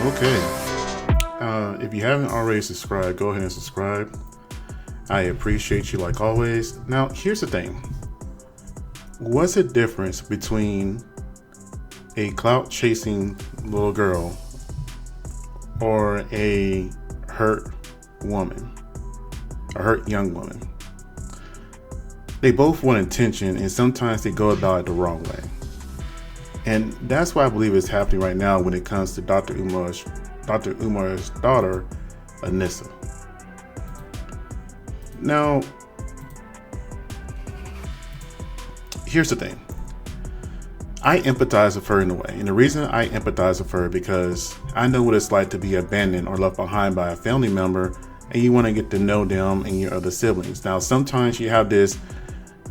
Okay. If you haven't already subscribed, go ahead and subscribe. I appreciate you like always. Now, here's the thing. What's the difference between a clout chasing little girl or a hurt woman, a hurt young woman? They both want attention, and sometimes they go about it the wrong way. And that's what I believe is happening right now when it comes to Dr. Umar's daughter, Anisa. Now, here's the thing. I empathize with her in a way. And the reason I empathize with her because I know what it's like to be abandoned or left behind by a family member, and you want to get to know them and your other siblings. Now, sometimes you have this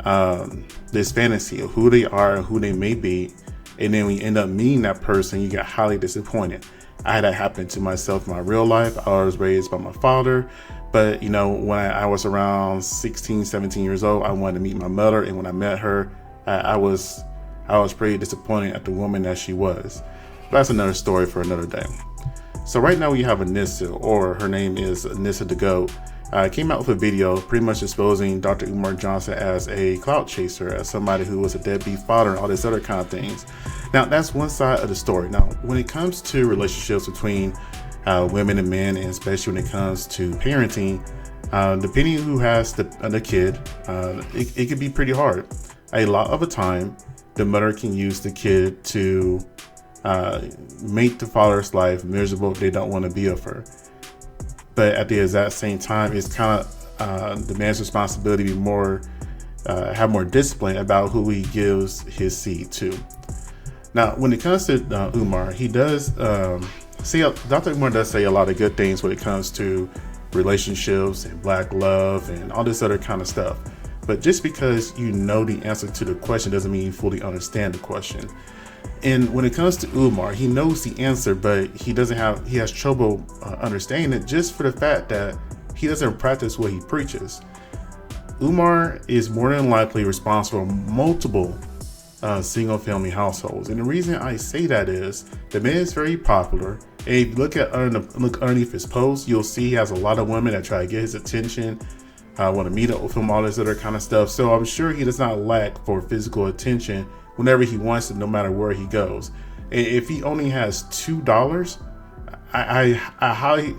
fantasy of who they are and who they may be, and then when you end up meeting that person, you get highly disappointed. I had that happen to myself in my real life. I was raised by my father, but when I was around 16, 17 years old, I wanted to meet my mother, and when I met her, I was pretty disappointed at the woman that she was. But that's another story for another day. So right now we have Anisa, or her name is Nisdagoat. Came out with a video pretty much exposing Dr. Umar Johnson as a clout chaser, as somebody who was a deadbeat father and all these other kind of things. Now, that's one side of the story. Now, when it comes to relationships between women and men, and especially when it comes to parenting, depending on who has the kid, it can be pretty hard. A lot of the time, the mother can use the kid to make the father's life miserable if they don't want to be with her. But at the exact same time, it's kind of the man's responsibility to be have more discipline about who he gives his seed to. Now, when it comes to Umar, he does Dr. Umar does say a lot of good things when it comes to relationships and black love and all this other kind of stuff. But just because you know the answer to the question doesn't mean you fully understand the question. And when it comes to Umar, he knows the answer, but he has trouble understanding it just for the fact that he doesn't practice what he preaches. Umar is more than likely responsible for multiple single family households. And the reason I say that is the man is very popular. And if you look underneath his posts, you'll see he has a lot of women that try to get his attention, want to meet up with him, all this other kind of stuff. So I'm sure he does not lack for physical attention whenever he wants it, no matter where he goes. If he only has $2, I highly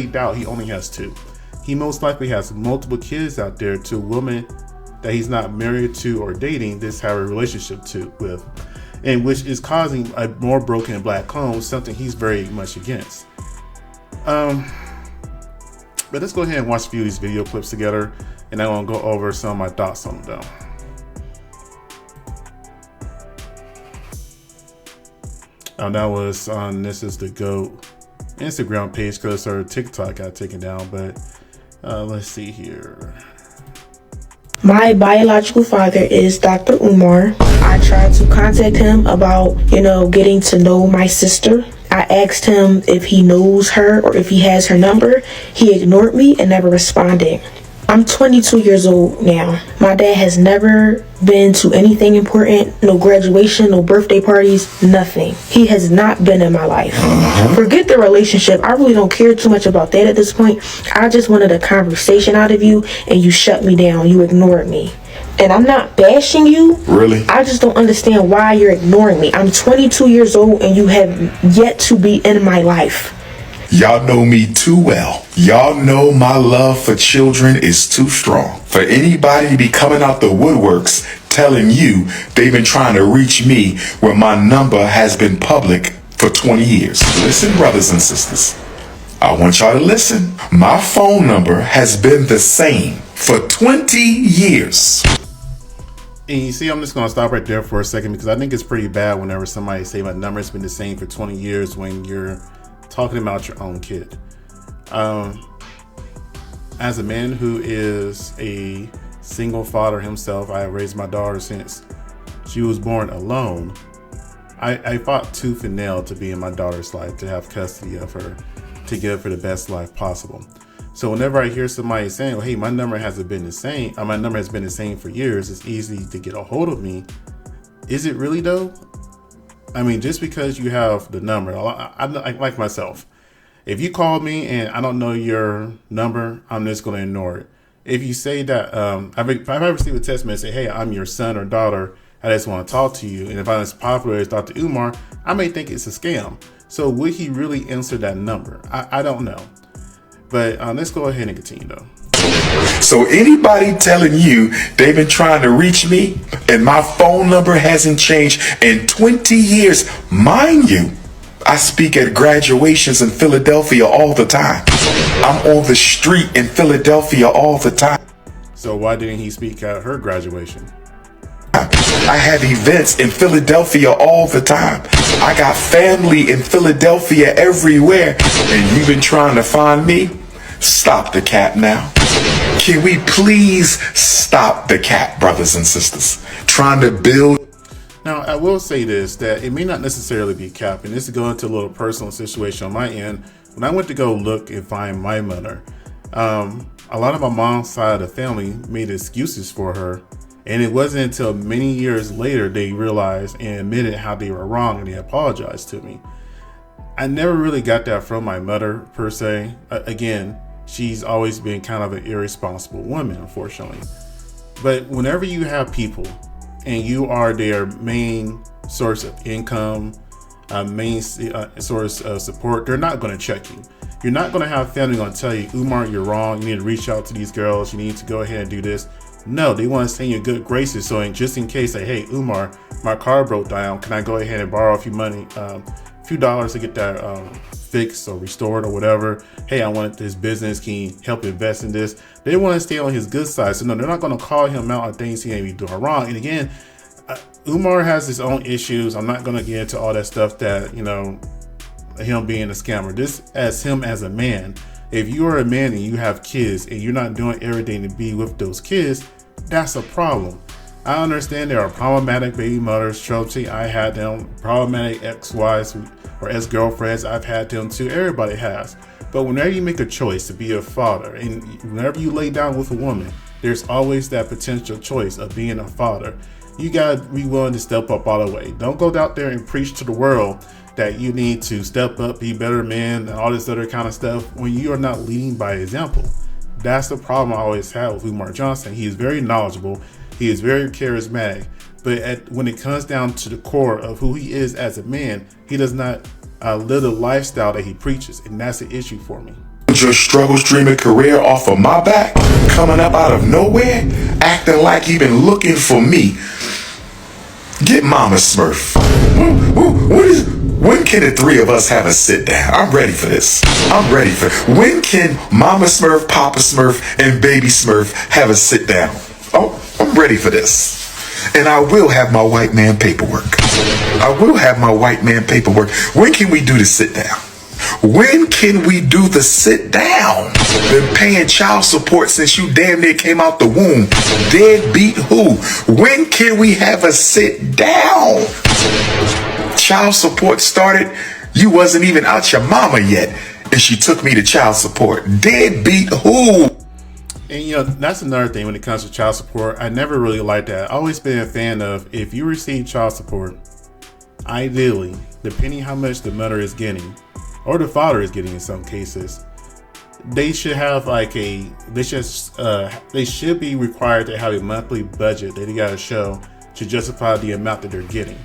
doubt he only has two. He most likely has multiple kids out there to a woman that he's not married to or dating, just have a relationship with, and which is causing a more broken black home, something he's very much against. But let's go ahead and watch a few of these video clips together, and I'm gonna go over some of my thoughts on them. That was on Nisdagoat Instagram page because her TikTok got taken down. But let's see here. My biological father is Dr. Umar. I tried to contact him about, getting to know my sister. I asked him if he knows her or if he has her number. He ignored me and never responded. I'm 22 years old now. My dad has never been to anything important, no graduation, no birthday parties, nothing. He has not been in my life. Forget the relationship. I really don't care too much about that at this point. I just wanted a conversation out of you, and you shut me down. You ignored me. And I'm not bashing you. Really? I just don't understand why you're ignoring me. I'm 22 years old, and you have yet to be in my life. Y'all know me too well. Y'all know my love for children is too strong for anybody to be coming out the woodworks telling you they've been trying to reach me when my number has been public for 20 years. Listen, brothers and sisters, I want y'all to listen. My phone number has been the same for 20 years. And you see, I'm just going to stop right there for a second because I think it's pretty bad whenever somebody say my number's been the same for 20 years when you're talking about your own kid. As a man who is a single father himself, I have raised my daughter since she was born alone. I fought tooth and nail to be in my daughter's life, to have custody of her, to give her the best life possible. So whenever I hear somebody saying, well, hey, my number has been the same for years, it's easy to get a hold of me. Is it really though? I mean, just because you have the number, I like myself. If you call me and I don't know your number, I'm just going to ignore it. If you say that, if I receive a text message, hey, I'm your son or daughter, I just want to talk to you. And if I'm as popular as Dr. Umar, I may think it's a scam. So would he really answer that number? I don't know. But let's go ahead and continue though. So anybody telling you they've been trying to reach me and my phone number hasn't changed in 20 years, mind you, I speak at graduations in Philadelphia all the time. I'm on the street in Philadelphia all the time. So why didn't he speak at her graduation? I have events in Philadelphia all the time. I got family in Philadelphia everywhere. And you've been trying to find me? Stop the cap now. Can we please stop the cap, brothers and sisters? Trying to build. Now, I will say this, that it may not necessarily be cap, and this is going into a little personal situation on my end. When I went to go look and find my mother, a lot of my mom's side of the family made excuses for her. And it wasn't until many years later they realized and admitted how they were wrong, and they apologized to me. I never really got that from my mother, per se. Again, she's always been kind of an irresponsible woman, unfortunately. But whenever you have people and you are their main source of income, main source of support, they're not going to check you. You're not going to have family going to tell you, Umar, you're wrong. You need to reach out to these girls. You need to go ahead and do this. No, they want to stay in your good graces. So just in case, hey, Umar, my car broke down. Can I go ahead and borrow a few money, a few dollars to get that fixed or restored or whatever? Hey, I want this business. Can you help invest in this? They want to stay on his good side. So no, they're not going to call him out on things he may be doing wrong. And again, Umar has his own issues. I'm not going to get into all that stuff that, him being a scammer. This as him as a man. If you are a man and you have kids and you're not doing everything to be with those kids, that's a problem. I understand there are problematic baby mothers. Trust me, I had them. Problematic ex-wives or ex-girlfriends, I've had them too. Everybody has. But whenever you make a choice to be a father, and whenever you lay down with a woman, there's always that potential choice of being a father. You gotta be willing to step up all the way. Don't go out there and preach to the world that you need to step up, be better man, and all this other kind of stuff when you are not leading by example. That's the problem I always had with Umar Johnson. He is very knowledgeable. He is very charismatic. But when it comes down to the core of who he is as a man, he does not live the lifestyle that he preaches. And that's the issue for me. Your struggles, dreaming career off of my back, coming up out of nowhere, acting like you've been looking for me. Get Mama Smurf. When can the three of us have a sit down? I'm ready for this. When can Mama Smurf, Papa Smurf, and Baby Smurf have a sit down? Oh, I'm ready for this. And I will have my white man paperwork. When can we do the sit down? When can we do the sit down? Been paying child support since you damn near came out the womb. Deadbeat who? When can we have a sit down? Child support started, you wasn't even out your mama yet, and she took me to child support. Deadbeat who? And that's another thing when it comes to child support. I never really liked that. I always been a fan of, if you receive child support, ideally, depending how much the mother is getting, or the father is getting in some cases, they should have they should be required to have a monthly budget that they gotta show to justify the amount that they're getting.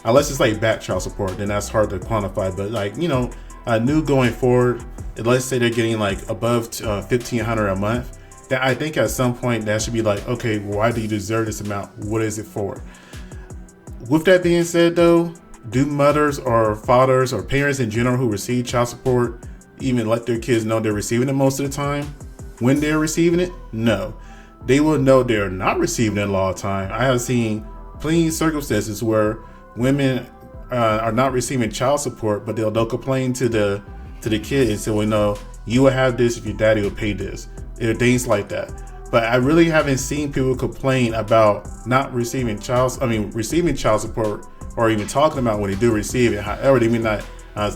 Unless it's like back child support, then that's hard to quantify. But new going forward, let's say they're getting above $1,500 a month. That I think at some point that should be okay, why do you deserve this amount? What is it for? With that being said, though, do mothers or fathers or parents in general who receive child support even let their kids know they're receiving it most of the time when they're receiving it? No, they will know they're not receiving it a lot of time. I have seen plenty of circumstances where women are not receiving child support, but they'll complain to the kid and say, well, no, you will have this if your daddy will pay this. Things like that. But I really haven't seen people complain about not receiving receiving child support, or even talking about when they do receive it. However, they may not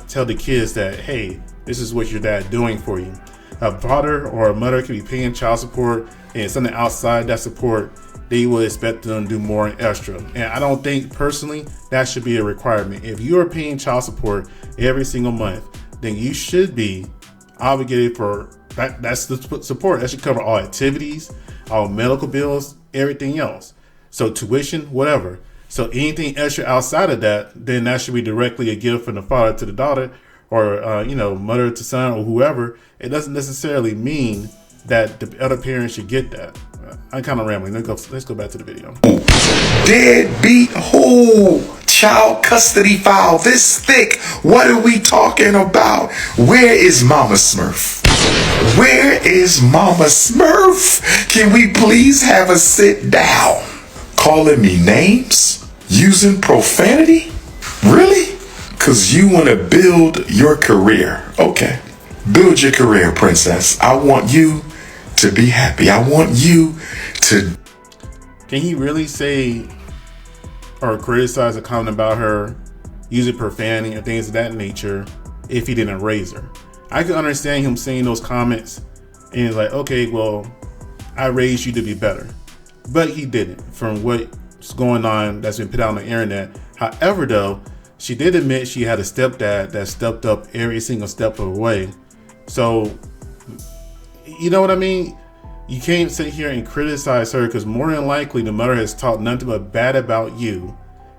tell the kids that, hey, this is what your dad doing for you. A father or a mother can be paying child support, and something outside that support they would expect them to do more and extra. And I don't think personally that should be a requirement. If you are paying child support every single month, then you should be obligated for that. That's the support. That should cover all activities, all medical bills, everything else. So tuition, whatever. So anything extra outside of that, then that should be directly a gift from the father to the daughter, or mother to son, or whoever. It doesn't necessarily mean that the other parent should get that. I'm kind of rambling. Let's go back to the video. Deadbeat who? Child custody file this thick. What are we talking about? Where is Mama Smurf? Where is Mama Smurf? Can we please have a sit down? Calling me names? Using profanity? Really? Because you want to build your career. Okay. Build your career, princess. I want you to be happy. I want you to... Can he really say or criticize a comment about her using profanity and things of that nature if he didn't raise her? I can understand him saying those comments and it's like, okay, well, I raised you to be better. But he didn't, from what's going on that's been put out on the internet. However, though, she did admit she had a stepdad that stepped up every single step of the way. So, you know what I mean? You can't sit here and criticize her, because more than likely the mother has talked nothing but bad about you.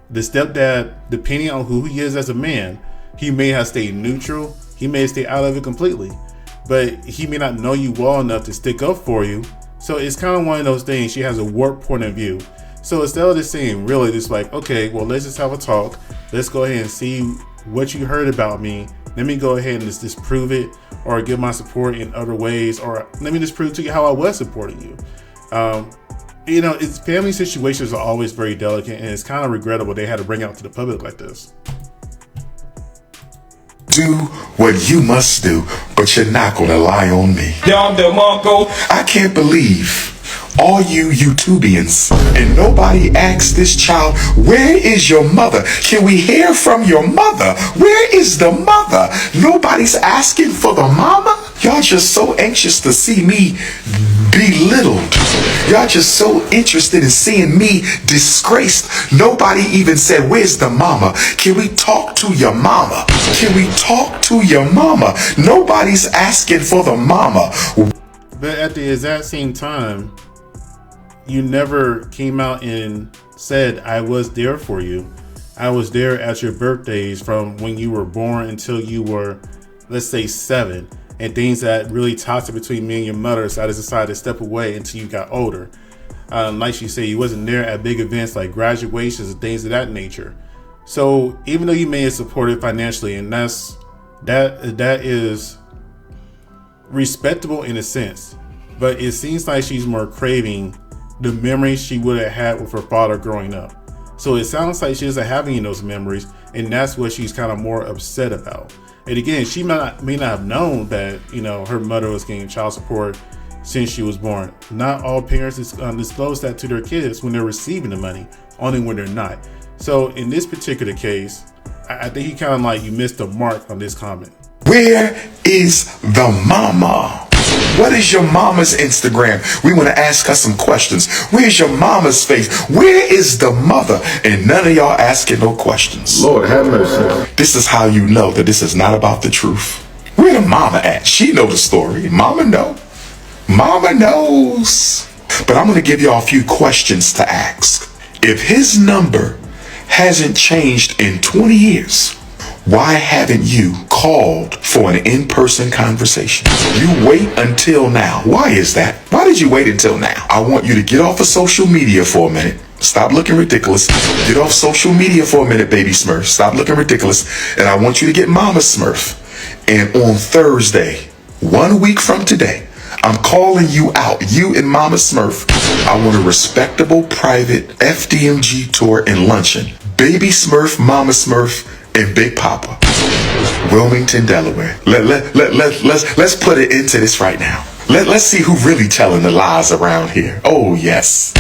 The stepdad, depending on who he is as a man, he may have stayed neutral. He may stay out of it completely, but he may not know you well enough to stick up for you. So it's kind of one of those things. She has a warped point of view. So instead of just saying, really, just like, okay, well, let's just have a talk. Let's go ahead and see what you heard about me. Let me go ahead and just disprove it, or give my support in other ways, or let me just prove to you how I was supporting you. It's family situations are always very delicate, and it's kind of regrettable they had to bring out to the public like this. Do what you must do, but you're not gonna lie on me. I can't believe all you YouTubians and nobody asked this child, where is your mother? Can we hear from your mother? Where is the mother? Nobody's asking for the mama. Y'all just so anxious to see me belittled. Y'all just so interested in seeing me disgraced. Nobody even said, where's the mama? Can we talk to your mama? Can we talk to your mama? Nobody's asking for the mama. But at the exact same time, you never came out and said, I was there for you. I was there at your birthdays from when you were born until you were, let's say, 7. And things that really toxic between me and your mother, so I just decided to step away until you got older. Like you say, you wasn't there at big events like graduations and things of that nature. So even though you may have supported financially, and that is respectable in a sense, but it seems like she's more craving the memories she would have had with her father growing up. So it sounds like she doesn't have any of those memories, and that's what she's kind of more upset about. And again, she may not have known that, her mother was getting child support since she was born. Not all parents disclose that to their kids when they're receiving the money, only when they're not. So in this particular case, I think you missed the mark on this comment. Where is the mama? What is your mama's Instagram? We want to ask her some questions. Where's your mama's face? Where is the mother? And none of y'all asking no questions. Lord have mercy. This is how you know that this is not about the truth. Where the mama at? She know the story. Mama know. Mama knows. But I'm going to give y'all a few questions to ask. If his number hasn't changed in 20 years, why haven't you called for an in-person conversation? You wait until now. Why is that? Why did you wait until now? I want you to get off of social media for a minute. Stop looking ridiculous. Get off social media for a minute, baby Smurf. Stop looking ridiculous. And I want you to get Mama Smurf. And on Thursday, 1 week from today, I'm calling you out, you and Mama Smurf. I want a respectable private FDMG tour and luncheon. Baby Smurf, Mama Smurf, and Big Papa, Wilmington, Delaware. Let's put it into this right now. Let's see who really telling the lies around here. Oh yes.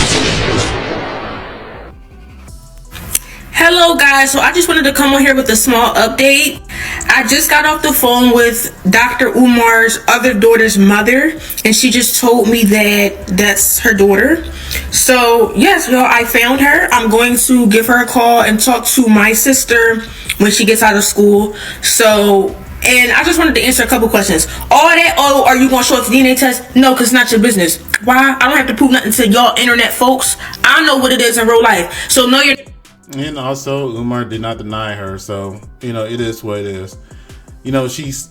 Hello guys, so I just wanted to come on here with a small update. I just got off the phone with Dr. Umar's other daughter's mother, and she just told me that that's her daughter. So yes, y'all, I found her. I'm going to give her a call and talk to my sister when she gets out of school. So, and I just wanted to answer a couple questions. All that, oh, are you going to show us the DNA test? No, because it's not your business. Why? I don't have to prove nothing to y'all internet folks. I know what it is in real life. So know your... And also, Umar did not deny her. So, it is what it is. She's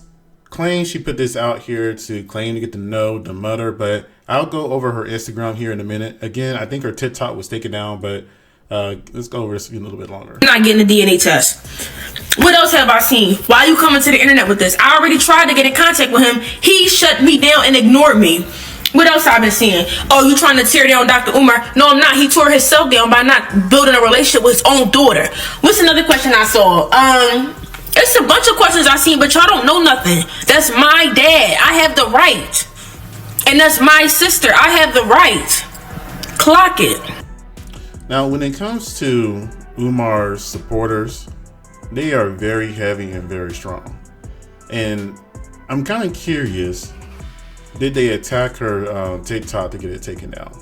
claims she put this out here to claim to get to know the mother, but I'll go over her Instagram here in a minute. Again, I think her TikTok was taken down, but let's go over this a little bit longer. I'm not getting a DNA test. What else have I seen? Why are you coming to the internet with this? I already tried to get in contact with him. He shut me down and ignored me. What else I've been seeing? Oh, you trying to tear down Dr. Umar? No, I'm not. He tore himself down by not building a relationship with his own daughter. What's another question I saw? It's a bunch of questions I seen, but y'all don't know nothing. That's my dad. I have the right. And that's my sister. I have the right. Clock it. Now, when it comes to Umar's supporters, they are very heavy and very strong. And I'm kind of curious, did they attack her TikTok to get it taken down?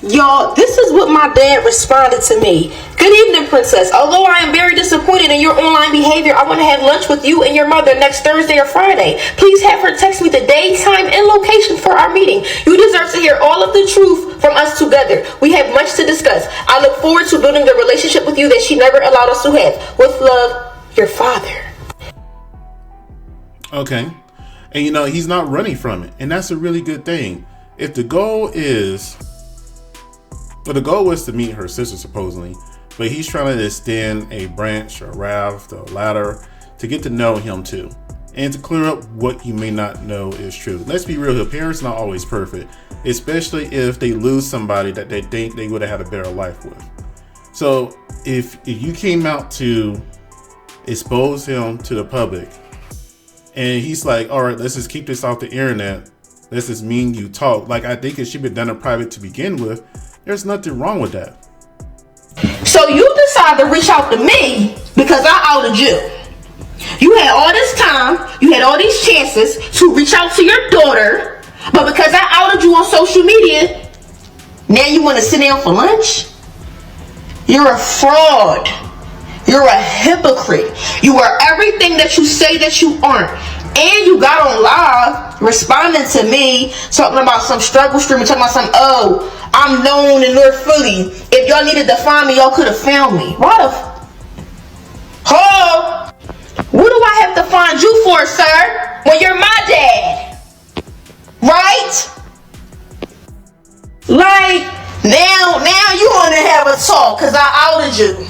Y'all, this is what my dad responded to me. Good evening, princess. Although I am very disappointed in your online behavior, I want to have lunch with you and your mother next Thursday or Friday. Please have her text me the day, time, and location for our meeting. You deserve to hear all of the truth from us together. We have much to discuss. I look forward to building the relationship with you that she never allowed us to have. With love, your father. Okay. And he's not running from it. And that's a really good thing. If the goal is... Well, the goal was to meet her sister, supposedly, but he's trying to extend a branch, a raft, a ladder to get to know him too, and to clear up what you may not know is true. Let's be real, your parents are not always perfect, especially if they lose somebody that they think they would have had a better life with. So if you came out to expose him to the public, and he's like, all right, let's just keep this off the internet, let's just mean you talk, like I think it should be done in private to begin with. There's nothing wrong with that. So you decided to reach out to me because I outed you. You had all this time, you had all these chances to reach out to your daughter, but because I outed you on social media, now you want to sit down for lunch? You're a fraud. You're a hypocrite. You are everything that you say that you aren't. And you got on live responding to me, talking about some struggle stream, talking about some, oh, I'm known in North Philly. If y'all needed to find me, y'all could have found me. Oh, what do I have to find you for, sir? When you're my dad, right? Like, now you want to have a talk because I outed you.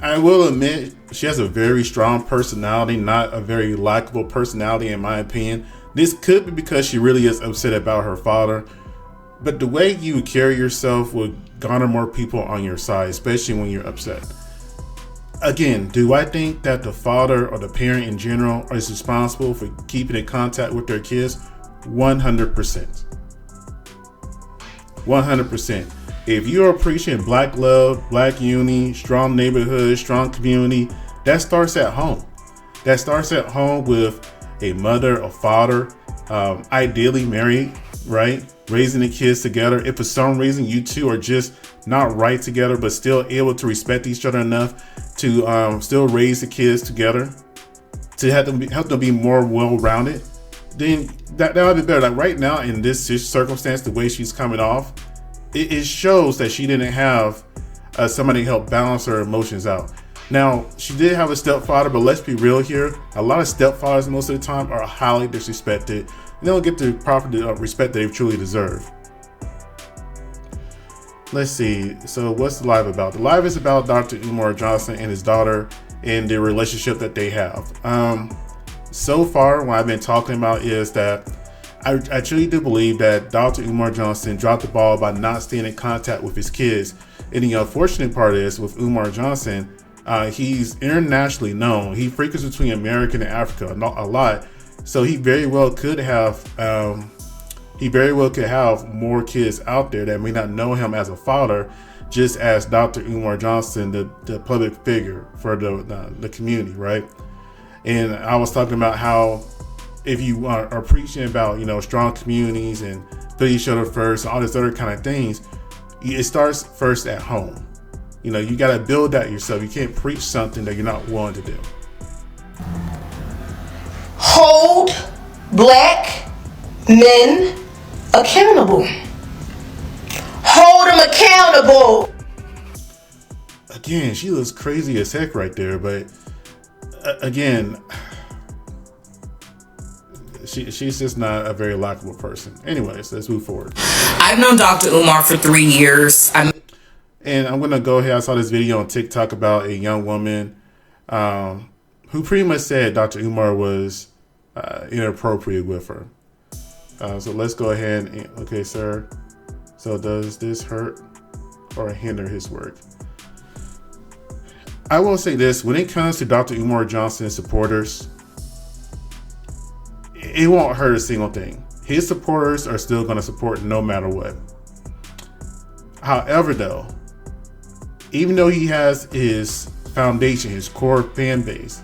I will admit, she has a very strong personality, not a very likable personality in my opinion. This could be because she really is upset about her father. But the way you carry yourself will garner more people on your side, especially when you're upset. Again, do I think that the father or the parent in general is responsible for keeping in contact with their kids? 100%. 100%. If you are appreciating black love, black unity, strong neighborhood, strong community, that starts at home. That starts at home with a mother, a father, ideally married, right? Raising the kids together. If for some reason you two are just not right together, but still able to respect each other enough to still raise the kids together, to help them be more well-rounded, then that would be better. Like right now in this circumstance, the way she's coming off, it shows that she didn't have somebody to help balance her emotions out. Now, she did have a stepfather, but let's be real here. A lot of stepfathers most of the time are highly disrespected. They don't get the proper respect that they truly deserve. Let's see. So what's the live about? The live is about Dr. Umar Johnson and his daughter and the relationship that they have. So far, what I've been talking about is that I truly do believe that Dr. Umar Johnson dropped the ball by not staying in contact with his kids. And the unfortunate part is with Umar Johnson, he's internationally known. He frequents between America and Africa a lot. So he very well could have more kids out there that may not know him as a father, just as Dr. Umar Johnson, the public figure for the community, right? And I was talking about how if you are preaching about, strong communities and put each other first and all this other kind of things, it starts first at home. You got to build that yourself. You can't preach something that you're not willing to do. Hold black men accountable. Hold them accountable. Again, she looks crazy as heck right there, but again, she's just not a very likable person. Anyways, let's move forward. I've known Dr. Umar for 3 years. And I'm going to go ahead. I saw this video on TikTok about a young woman who pretty much said Dr. Umar was inappropriate with her. So let's go ahead and, okay, sir. So does this hurt or hinder his work? I will say this. When it comes to Dr. Umar Johnson's supporters, it won't hurt a single thing. His supporters are still going to support no matter what. However, though, even though he has his foundation, his core fan base,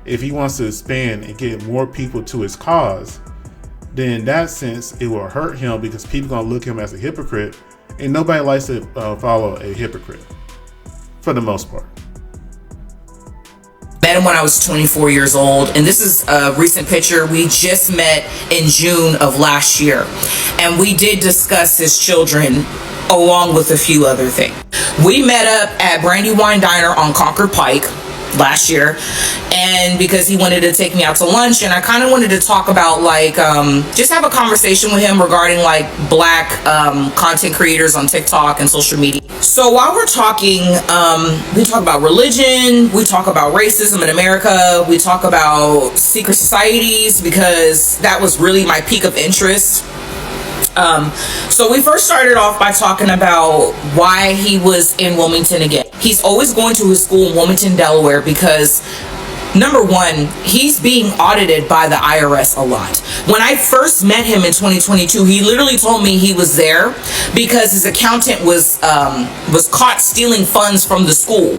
if he wants to expand and get more people to his cause, then in that sense, it will hurt him because people are going to look at him as a hypocrite, and nobody likes to follow a hypocrite, for the most part. Met him when I was 24 years old, and this is a recent picture. We just met in June of last year, and we did discuss his children along with a few other things. We met up at Brandywine Diner on Concord Pike last year, and because he wanted to take me out to lunch, and I kind of wanted to talk about just have a conversation with him regarding black content creators on TikTok and social media. So while we're talking, we talk about religion, we talk about racism in America, we talk about secret societies, because that was really my peak of interest. So we first started off by talking about why he was in Wilmington again. He's always going to his school in Wilmington, Delaware, because number one, he's being audited by the IRS a lot. When I first met him in 2022, he literally told me he was there because his accountant was caught stealing funds from the school.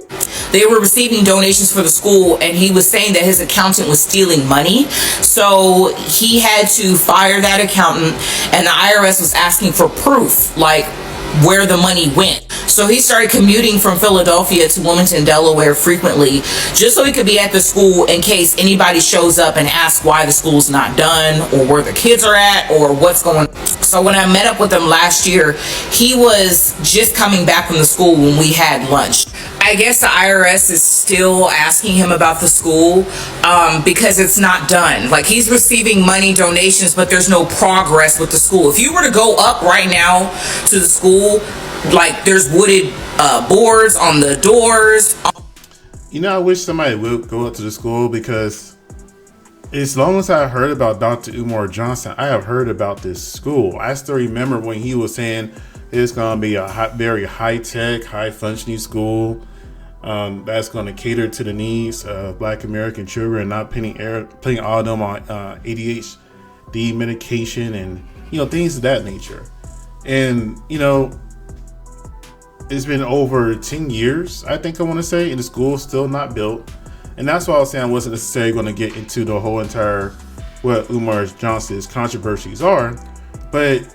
They were receiving donations for the school, and he was saying that his accountant was stealing money. So he had to fire that accountant, and the IRS was asking for proof, where the money went. So he started commuting from Philadelphia to Wilmington, Delaware frequently, just so he could be at the school in case anybody shows up and asks why the school's not done, or where the kids are at, or what's going on. So when I met up with him last year, he was just coming back from the school when we had lunch. I guess the IRS is still asking him about the school because it's not done. He's receiving money, donations, but there's no progress with the school. If you were to go up right now to the school, there's wooded boards on the doors. I wish somebody would go up to the school, because as long as I heard about Dr. Umar Johnson, I have heard about this school. I still remember when he was saying it's going to be a very high-tech, high-functioning school that's going to cater to the needs of Black American children, not putting all of them on ADHD medication and things of that nature. And it's been over 10 years, I think I want to say, and the school's still not built. And that's why I was saying I wasn't necessarily going to get into the whole entire what Umar Johnson's controversies are. But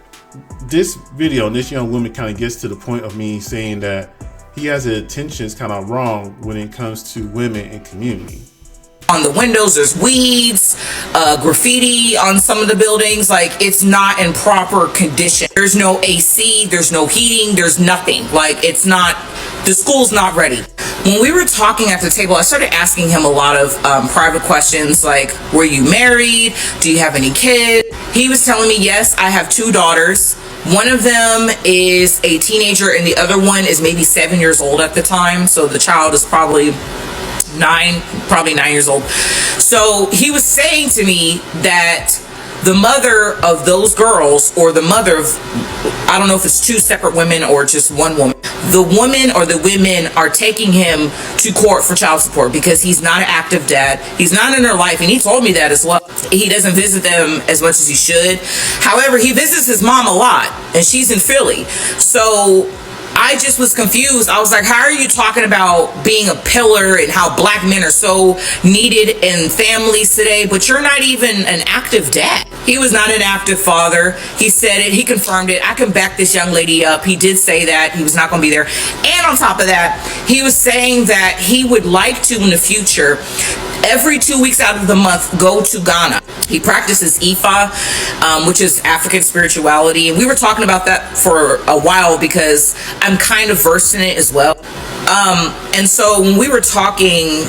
this video and this young woman kind of gets to the point of me saying that he has the intentions kind of wrong when it comes to women and community. On the windows, there's weeds, graffiti on some of the buildings. It's not in proper condition. There's no AC, there's no heating, there's nothing. The school's not ready. When we were talking at the table, I started asking him a lot of private questions, were you married? Do you have any kids? He was telling me, yes, I have 2 daughters. One of them is a teenager, and the other one is maybe 7 years old at the time. So the child is probably 9 years old. So he was saying to me that the mother of those girls, or the mother of, I don't know if it's 2 separate women or just one woman, the woman or the women are taking him to court for child support because he's not an active dad. He's not in their life, and he told me that as well. He doesn't visit them as much as he should. However, he visits his mom a lot, and she's in Philly. So I just was confused. I was like, how are you talking about being a pillar and how black men are so needed in families today, but you're not even an active dad? He was not an active father. He said it. He confirmed it. I can back this young lady up. He did say that he was not going to be there. And on top of that, he was saying that he would like to, in the future, every 2 weeks out of the month, go to Ghana. He practices Ifa, which is African spirituality. And we were talking about that for a while because I'm kind of versed in it as well. And so when we were talking,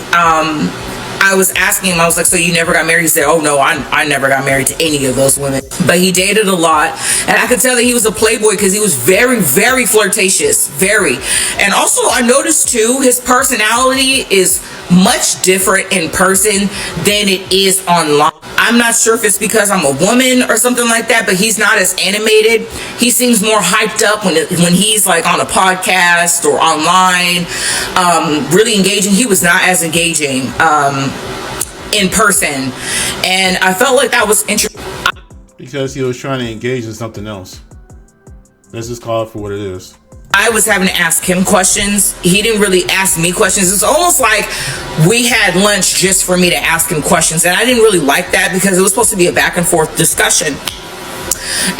I was asking him, I was like, so you never got married? He said, oh no, I never got married to any of those women. But he dated a lot. And I could tell that he was a playboy because he was very, very flirtatious. Very. And also I noticed too, his personality is much different in person than it is online. I'm not sure if it's because I'm a woman or something like that, but he's not as animated. He seems more hyped up when he's like on a podcast or online, really engaging. He was not as engaging in person, and I felt like that was interesting because he was trying to engage in something else. Let's just call it for what it is. I was having to ask him questions. He didn't really ask me questions. It's almost like we had lunch just for me to ask him questions. And I didn't really like that because it was supposed to be a back and forth discussion.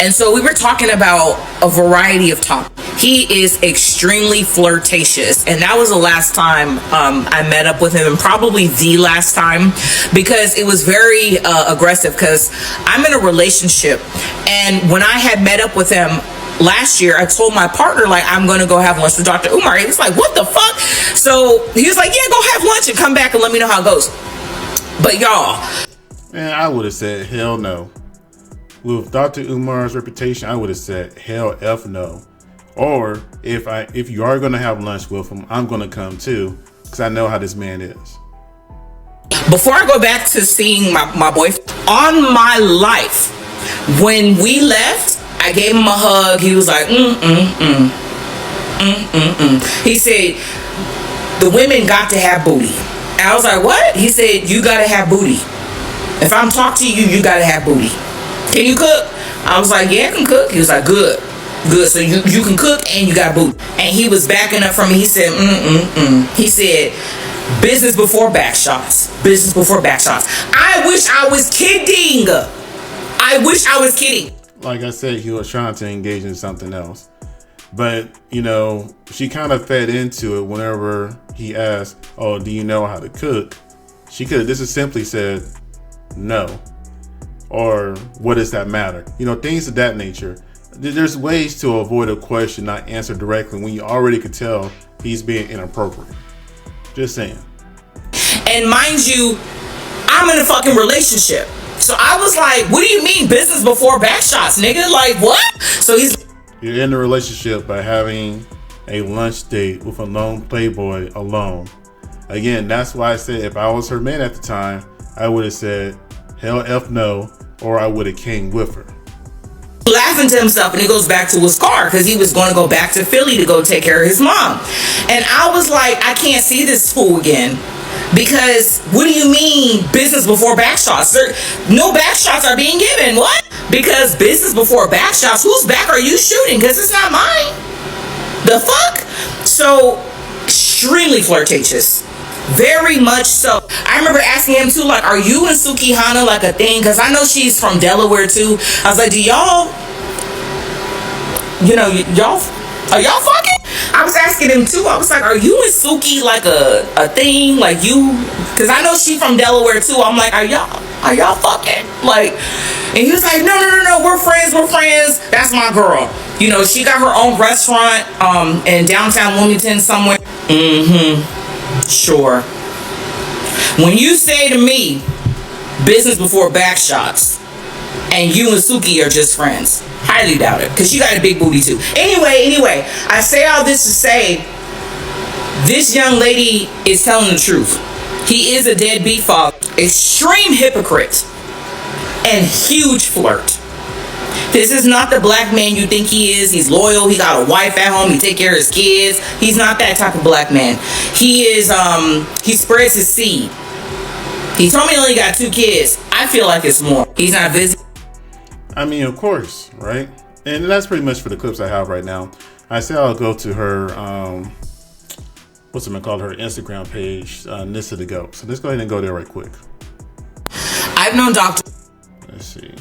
And so we were talking about a variety of topics. He is extremely flirtatious. And that was the last time I met up with him, and probably the last time, because it was very aggressive because I'm in a relationship. And when I had met up with him last year, I told my partner, like, I'm going to go have lunch with Dr. Umar. He was like, what the fuck? So he was like, yeah, go have lunch and come back and let me know how it goes. But y'all, man, I would have said hell no. With Dr. Umar's reputation, I would have said hell F no. Or if you are going to have lunch with him, I'm going to come too, because I know how this man is. Before I go back to seeing my boyfriend, on my life, when we left, I gave him a hug. He was like, He said, the women got to have booty. And I was like, what? He said, you got to have booty. If I'm talking to you, you got to have booty. Can you cook? I was like, yeah, I can cook. He was like, good. So you can cook and you got booty. And he was backing up from me. He said, He said, business before back shots. Business before back shots. I wish I was kidding. Like I said, he was trying to engage in something else. But, you know, she kind of fed into it whenever he asked, oh, do you know how to cook? She could have just simply said, no. Or what does that matter? You know, things of that nature. There's ways to avoid a question not answered directly when you already could tell he's being inappropriate. Just saying. And mind you, I'm in a fucking relationship. So I was like, what do you mean business before back shots, nigga? Like, what? So you're in a relationship by having a lunch date with a lone playboy alone. Again, that's why I said if I was her man at the time, I would have said hell F no, or I would have came with her. Laughing to himself, and he goes back to his car because he was going to go back to Philly to go take care of his mom. And I was like, I can't see this fool again. Because what do you mean business before back shots? No back shots are being given. What? Because business before back shots, whose back are you shooting? Because it's not mine. The fuck? So extremely flirtatious. Very much so. I remember asking him too, like, are you and Sukihana like a thing? Because I know she's from Delaware too. I was like, do y'all, are y'all fucking? I was asking him too. I was like, are you and Suki like a thing? Like you? Because I know she from Delaware too. I'm like, are y'all fucking? Like, and he was like, no, we're friends. That's my girl. You know, she got her own restaurant in downtown Wilmington somewhere. Sure. When you say to me, business before back shots, and you and Suki are just friends, highly doubt it, because she got a big booty too. Anyway, I say all this to say, this young lady is telling the truth. He is a deadbeat father, extreme hypocrite, and huge flirt. This is not the black man you think he is. He's loyal. He got a wife at home. He take care of his kids. He's not that type of black man. He is, he spreads his seed. He told me he only got 2 kids. I feel like it's more. He's not visiting. I mean, of course, right? And that's pretty much for the clips I have right now. I said I'll go to her, what's it called, her Instagram page, Nisdagoat. So let's go ahead and go there right quick. I've known Dr. Let's see.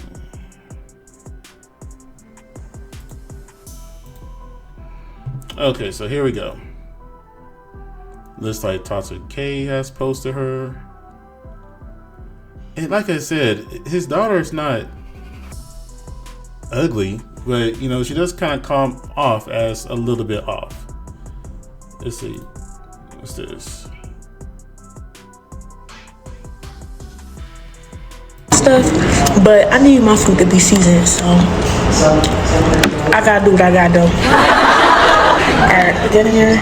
Okay, so here we go. Looks like Tasha K has posted her. And like I said, his daughter's not ugly, but you know, she does kind of come off as a little bit off. Let's see. What's this? Stuff, but I need my food to be seasoned, so I gotta do what I gotta do. Alright, get in here.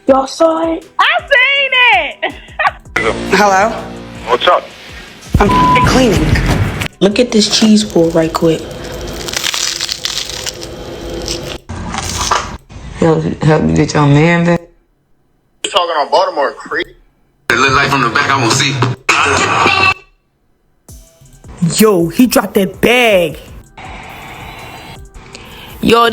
Y'all saw it? I seen it. Hello? What's up? I'm cleaning. Look at this cheese pull right quick. Help me get your man back. You talking on Baltimore Creek? It look like from the back, I won't see. Yo, he dropped that bag. Yo.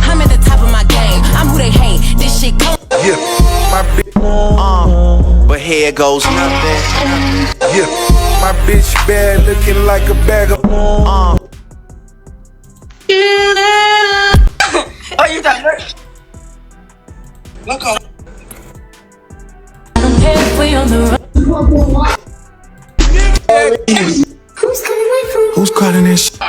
I'm at the top of my game. I'm who they hate. This shit come. Yeah, my bitch. But here goes nothing. Yeah, my bitch bad, looking like a bag of. Oh, you got hurt? Look on. I'm halfway on the run. Who's coming away from? Who's calling this shit? No.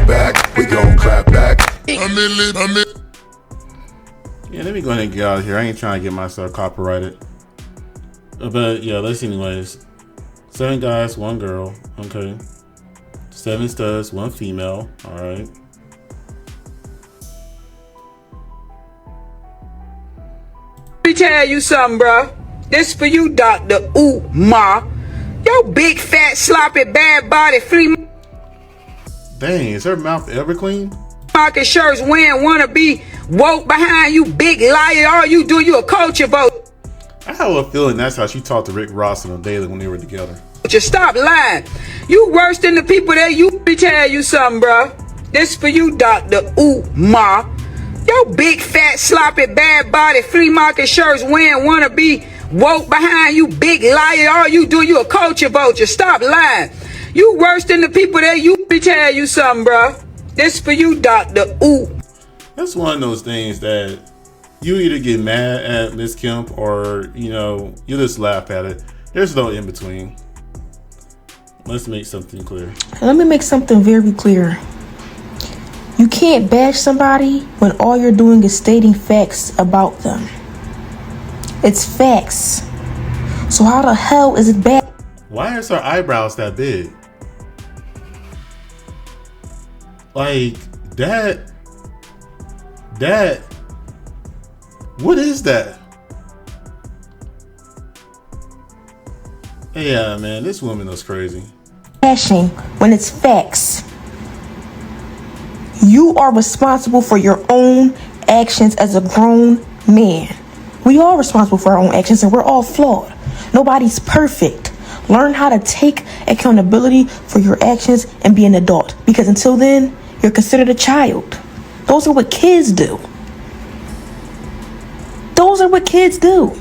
Back, we gon' clap back. Yeah, let me go ahead and get out of here. I ain't trying to get myself copyrighted. But yeah, let's see anyways. 7 guys, 1 girl. Okay. 7 studs, 1 female. Alright. Let me tell you something, bro. This for you, Dr. Umar. Yo, big, fat, sloppy, bad body, flea Dang, is her mouth ever clean? market shirts wearing wanna be woke behind you, big liar. All you do, you a culture vote. I have a feeling that's how she talked to Rick Ross on the daily when they were together. Just stop lying. You worse than the people that you. Let me tell you something, bro. This for you, Dr. Umar. Yo, big, fat, sloppy, bad body, flea market shirts wearing wanna be woke behind you, big liar. All you do, you a culture vulture. Stop lying. You worse than the people that you. Let me tell you something, bro. This for you, Dr. That's one of those things that you either get mad at Miss Kemp or, you know, you just laugh at it. There's no in between. Let's make something clear. Let me make something very clear. You can't bash somebody when all you're doing is stating facts about them. It's facts. So how the hell is it bad? Why is her eyebrows that big? Like, that, what is that? Yeah, man, this woman is crazy. Bashing when it's facts. You are responsible for your own actions as a grown man. We are responsible for our own actions and we're all flawed. Nobody's perfect. Learn how to take accountability for your actions and be an adult. Because until then, you're considered a child. Those are what kids do. Those are what kids do.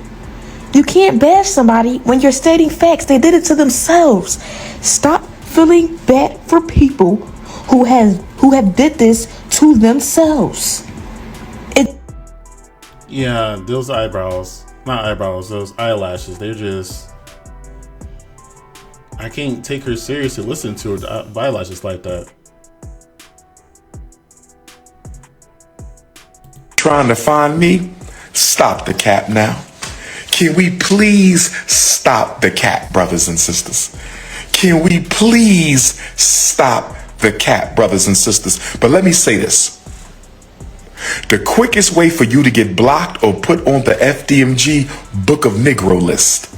You can't bash somebody when you're stating facts. They did it to themselves. Stop feeling bad for people who have did this to themselves. Yeah, those eyebrows, not eyebrows, those eyelashes, they're just, I can't take her seriously listening to her eyelashes like that. Trying to find me? Stop the cap now. Can we please stop the cap, brothers and sisters? Can we please stop the cap, brothers and sisters? But let me say this. The quickest way for you to get blocked or put on the FDMG Book of Negro list.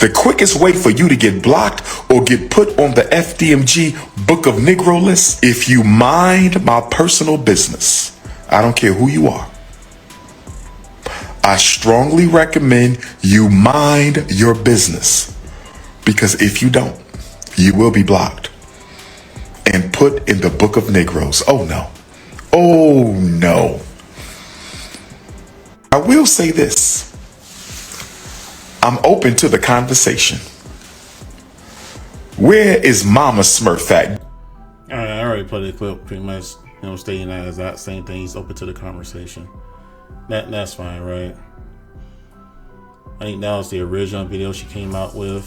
The quickest way for you to get blocked or get put on the FDMG Book of Negro list, if you mind my personal business. I don't care who you are. I strongly recommend you mind your business, because if you don't, you will be blocked and put in the book of Negroes. Oh no. Oh no. I will say this. I'm open to the conversation. Where is Mama Smurf at? All right, I already played the clip, pretty much, stating that exact same thing. He's open to the conversation. That's fine, right? I think that was the original video she came out with.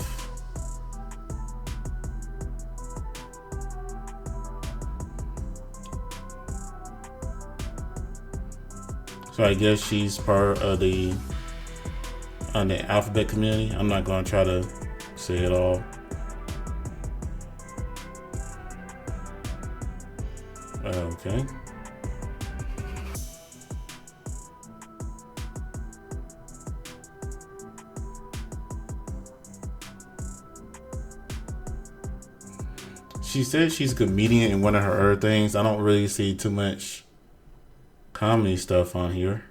So I guess she's part of the alphabet community. I'm not going to try to say it all. Okay. She said she's a comedian in one of her other things. I don't really see too much comedy stuff on here.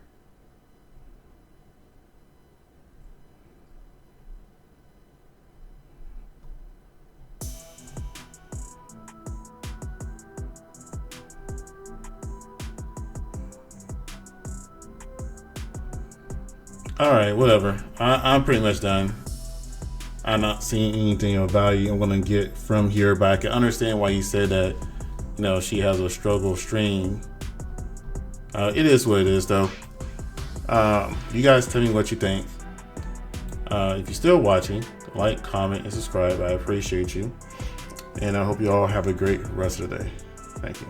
Alright, whatever. I'm pretty much done. I'm not seeing anything of value I'm going to get from here, but I can understand why you said that, she has a struggle stream. It is what it is, though. You guys tell me what you think. If you're still watching, like, comment, and subscribe. I appreciate you. And I hope you all have a great rest of the day. Thank you.